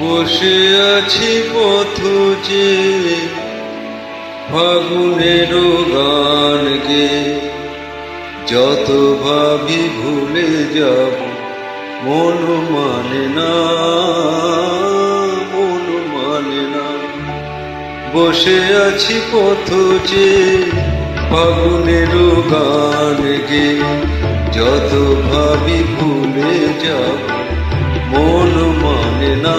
বসে আছি পথ যে ফাগুনের গান গে, যত ভাবি ভুলে যাব মন মানে না, মন মানে না। বসে আছি পথ যে ফাগুনের গান গে, যত ভাবি ভুলে যাব মন মানে না,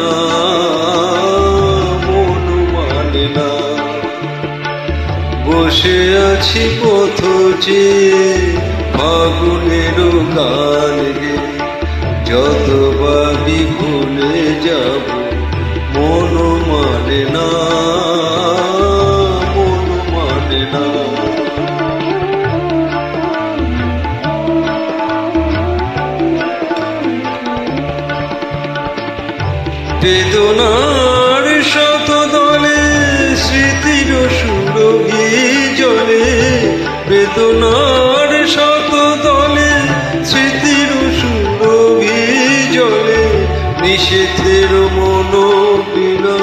মন মানে না। বসে আছি পথ যে ফাগুনের গান গে, যত ভাবি ভুলে যাব মন মানে না, মন মানে না। বেদনার শত দলে স্মৃতির সুরভি জলে, বেদনার শত দলে স্মৃতির সুরভি জলে, নিষেধের মন বিনা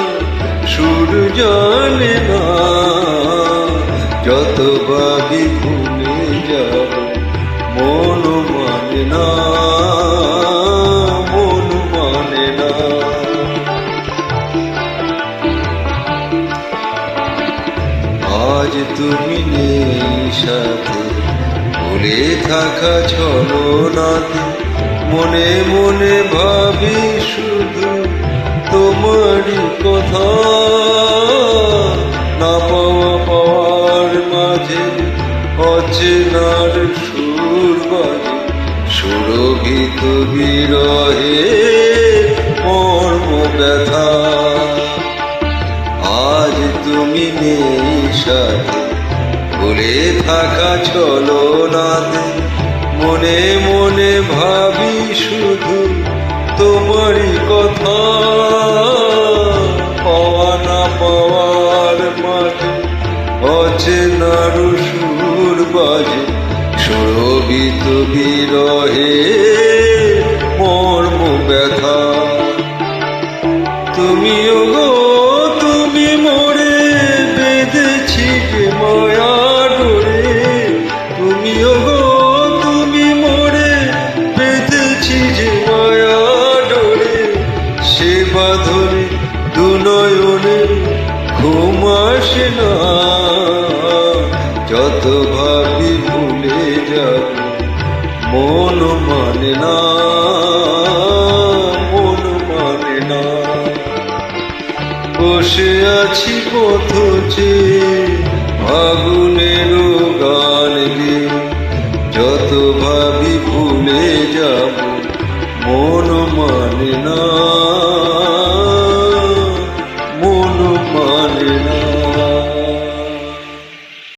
সুর জানে না, যত ভাবি ভুলে যাব মন মানে না, মন মানে না। আজ তুমি নেই সাথে, ভুলে থাকা ছলনাতে, মনে মনে ভাবি শুধু তোমারই কথা। না পাওয়া পাওয়ার মাঝে অচেনার সুর বাজে, সুরভিত বিরহে মর্ম ব্যথা। আজ তুমি নেই সাথে, ভুলে থাকা ছলনাতে, মনে মনে ভাবি শুধু তোমারই কথা। পাওয়া না পাওয়ার মাঝে অচেনার সুর বাজে, সুরভিত বিরহে মর্ম ব্যথা। তুমিও গো তুমি মোরে বেঁধেছি যে মায়া ডোরে, তুমিও গো তুমি মোরে বেঁধেছি যে মায়া ডোরে। সে বাঁধনে দুনয়নে ঘুম আসে না, যত ভাবি ভুলে যাব মন মানে না, মন মানে না। বসে আছি পথ যে ফাগুনের গান গে, যত ভাবি ভুলে যাব মন মানে না।